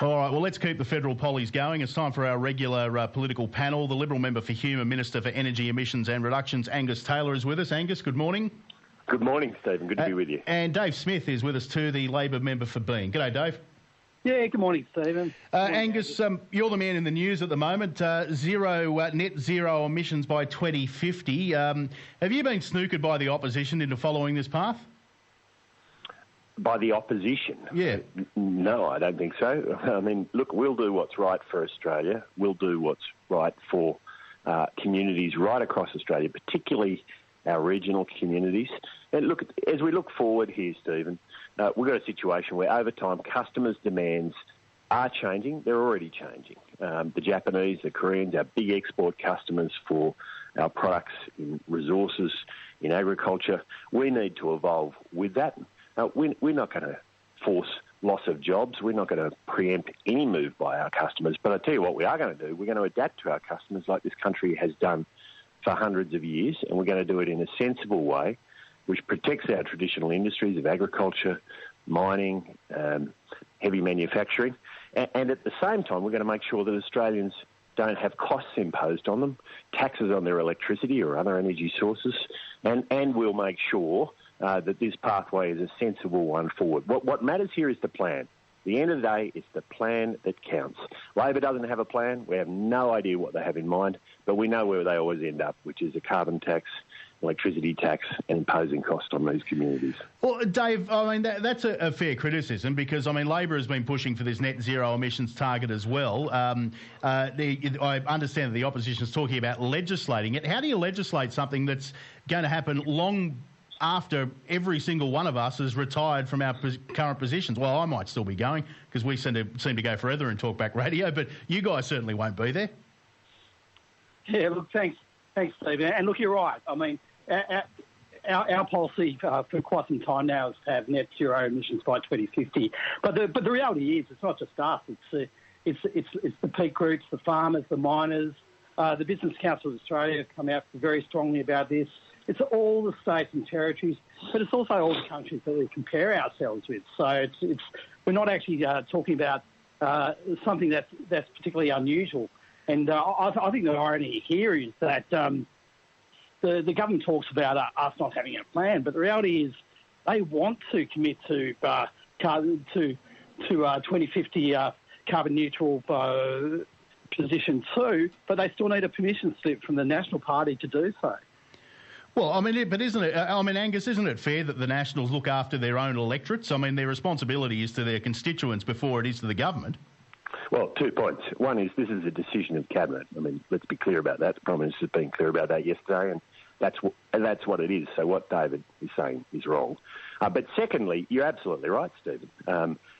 All right, well, let's keep the federal pollies going. It's time for our regular political panel. The Liberal Member for Hume and Minister for Energy, Emissions and Reductions, Angus Taylor, is with us. Angus, good morning. Good morning, Stephen. Good to be with you. And Dave Smith is with us too, the Labor Member for Bean. G'day, Dave. Yeah, good morning, Stephen. Angus, you're the man in the news at the moment. Net zero emissions by 2050. Have you been snookered by the opposition into following this path? By the opposition? Yeah. No, I don't think so. I mean, look, we'll do what's right for Australia. We'll do what's right for communities right across Australia, particularly our regional communities. And look, as we look forward here, Stephen, we've got a situation where over time customers' demands are changing. They're already changing. The Japanese, the Koreans, our big export customers for our products in resources, in agriculture, we need to evolve with that. We're not going to force loss of jobs. We're not going to preempt any move by our customers. But I tell you what we are going to do. We're going to adapt to our customers like this country has done for hundreds of years, and we're going to do it in a sensible way which protects our traditional industries of agriculture, mining, heavy manufacturing. And at the same time, we're going to make sure that Australians don't have costs imposed on them, taxes on their electricity or other energy sources, and we'll make sure that this pathway is a sensible one forward. What matters here is the plan. At the end of the day, it's the plan that counts. Labor doesn't have a plan. We have no idea what they have in mind, but we know where they always end up, which is a carbon tax, electricity tax, and imposing cost on these communities. Well, Dave, I mean, that's a fair criticism because, I mean, Labor has been pushing for this net zero emissions target as well. I understand that the opposition is talking about legislating it. How do you legislate something that's going to happen long after every single one of us is retired from our current positions? Well, I might still be going because we seem to go further in talkback radio, but you guys certainly won't be there. Yeah, look, thanks, Steve. And look, you're right. I mean, our policy for quite some time now is to have net zero emissions by 2050. But the reality is, it's not just us. It's the peak groups, the farmers, the miners, the Business Council of Australia have come out very strongly about this. It's all the states and territories, but it's also all the countries that we compare ourselves with. So we're not actually talking about something that's particularly unusual. And I think the irony here is that the government talks about us not having a plan, but the reality is they want to commit to 2050 carbon neutral position too, but they still need a permission slip from the National Party to do so. Well, I mean, but isn't it, Angus, isn't it fair that the Nationals look after their own electorates? I mean, their responsibility is to their constituents before it is to the government. Well, 2 points. One is this is a decision of Cabinet. I mean, let's be clear about that. The Prime Minister's been clear about that yesterday, and that's what it is. So what David is saying is wrong. But secondly, you're absolutely right, Stephen.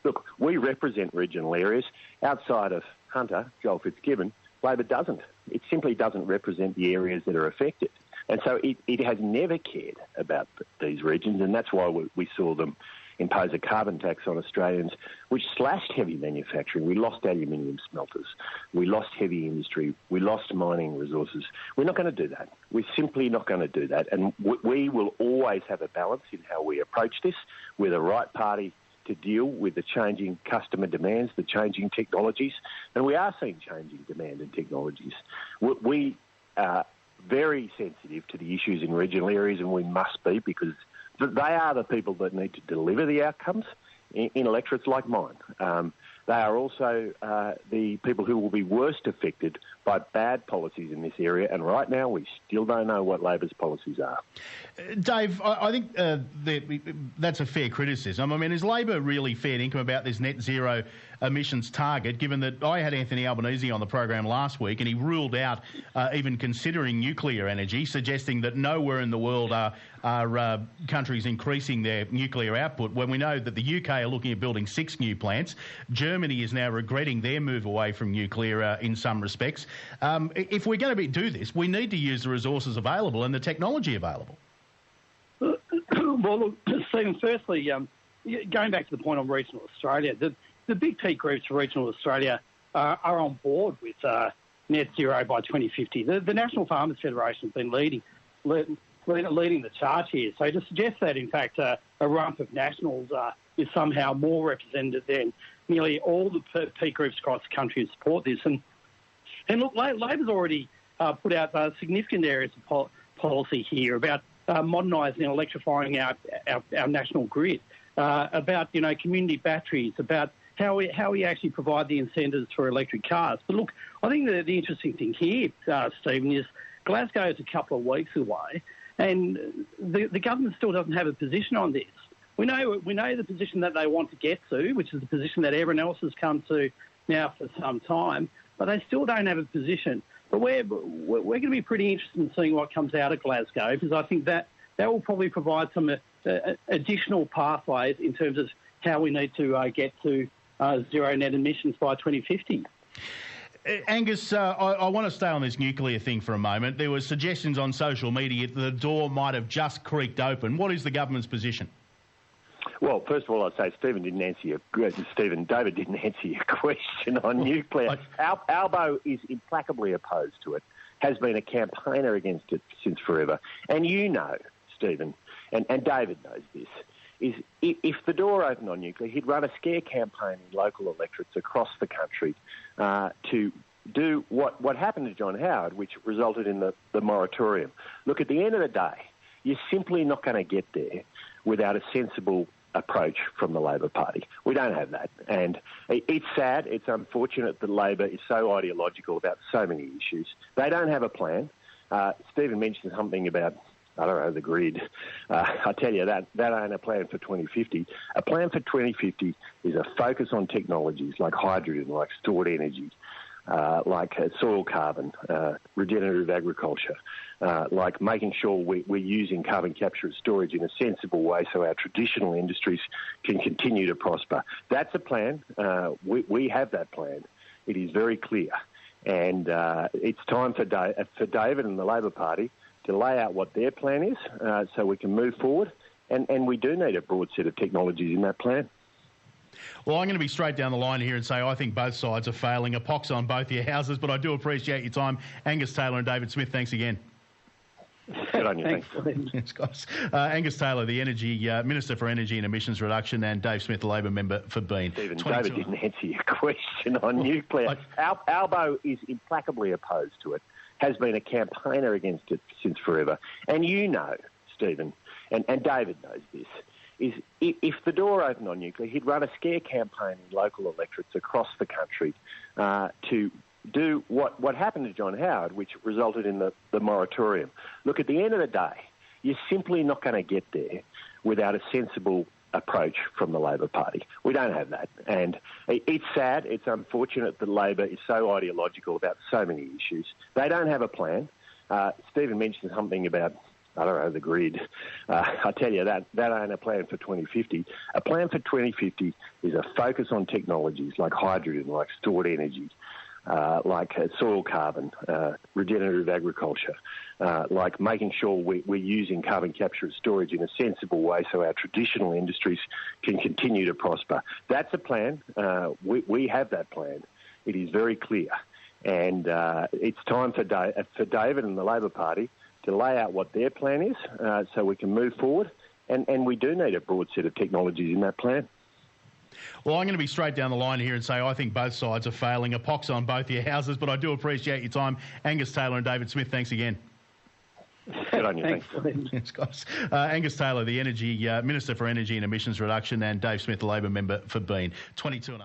Look, we represent regional areas. Outside of Hunter, Joel Fitzgibbon, Labor doesn't. It simply doesn't represent the areas that are affected. And so it has never cared about these regions, and that's why we saw them impose a carbon tax on Australians, which slashed heavy manufacturing. We lost aluminium smelters. We lost heavy industry. We lost mining resources. We're not going to do that. We're simply not going to do that. And we will always have a balance in how we approach this. We're the right party to deal with the changing customer demands, the changing technologies, and we are seeing changing demand and technologies. We are very sensitive to the issues in regional areas, and we must be, because they are the people that need to deliver the outcomes in electorates like mine. They are also the people who will be worst affected by bad policies in this area, and right now we still don't know what Labor's policies are. Dave, I think that's a fair criticism. I mean, is Labor really fair income about this net zero emissions target, given that I had Anthony Albanese on the program last week and he ruled out even considering nuclear energy, suggesting that nowhere in the world are countries increasing their nuclear output, when we know that the UK are looking at building 6 new plants. Germany is now regretting their move away from nuclear in some respects. If we're going to do this, we need to use the resources available and the technology available. Well, look, Stephen, firstly, going back to the point on regional Australia, the big peak groups for regional Australia are on board with net zero by 2050. The National Farmers Federation has been leading the charge here. So to suggest that, in fact, a rump of nationals is somehow more represented nearly all the peak groups across the country to support this. And look, Labor's already put out significant areas of policy here about modernising and electrifying our national grid, about community batteries, about how we actually provide the incentives for electric cars. But look, I think the interesting thing here, Stephen, is Glasgow is a couple of weeks away, and the government still doesn't have a position on this. We know the position that they want to get to, which is the position that everyone else has come to now for some time, but they still don't have a position. But we're going to be pretty interested in seeing what comes out of Glasgow, because I think that will probably provide some additional pathways in terms of how we need to get to zero net emissions by 2050. Angus, I want to stay on this nuclear thing for a moment. There were suggestions on social media that the door might have just creaked open. What is the government's position? Well, first of all, I'd say David didn't answer your question on nuclear. Albo is implacably opposed to it, has been a campaigner against it since forever. And you know, Stephen, and David knows this, is if the door opened on nuclear, he'd run a scare campaign in local electorates across the country to do what happened to John Howard, which resulted in the moratorium. Look, at the end of the day, you're simply not going to get there without a sensible approach from the Labor Party. We don't have that. And it's sad, it's unfortunate that Labor is so ideological about so many issues. They don't have a plan. Stephen mentioned something about, I don't know, the grid. I tell you, that ain't a plan for 2050. A plan for 2050 is a focus on technologies like hydrogen, like stored energy, like soil carbon, regenerative agriculture, like making sure we're using carbon capture and storage in a sensible way so our traditional industries can continue to prosper. That's a plan. We have that plan. It is very clear. And it's time for David and the Labor Party to lay out what their plan is so we can move forward. And we do need a broad set of technologies in that plan. Well, I'm going to be straight down the line here and say I think both sides are failing. A pox on both your houses, but I do appreciate your time. Angus Taylor and David Smith, thanks again. Good on you, thanks. Thanks, guys. Angus Taylor, the Minister for Energy and Emissions Reduction, and Dave Smith, the Labor member for Bean. David didn't answer your question on nuclear. Albo is implacably opposed to it, has been a campaigner against it since forever. And you know, Stephen, and David knows this, is if the door opened on nuclear, he'd run a scare campaign in local electorates across the country to do what happened to John Howard, which resulted in the moratorium. Look, at the end of the day, you're simply not going to get there without a sensible approach from the Labor Party. We don't have that. And it's sad, it's unfortunate that Labor is so ideological about so many issues. They don't have a plan. Stephen mentioned something about, I don't know, the grid. I tell you, that ain't a plan for 2050. A plan for 2050 is a focus on technologies like hydrogen, like stored energy, like soil carbon, regenerative agriculture, like making sure we're using carbon capture and storage in a sensible way so our traditional industries can continue to prosper. That's a plan. We have that plan. It is very clear. And it's time for David and the Labor Party to lay out what their plan is so we can move forward. And we do need a broad set of technologies in that plan. Well, I'm going to be straight down the line here and say I think both sides are failing. A pox on both your houses, but I do appreciate your time. Angus Taylor and David Smith, thanks again. Good on you, thanks. Thanks, guys. Angus Taylor, the Minister for Energy and Emissions Reduction, and Dave Smith, the Labor member for Bean. 22 and a half.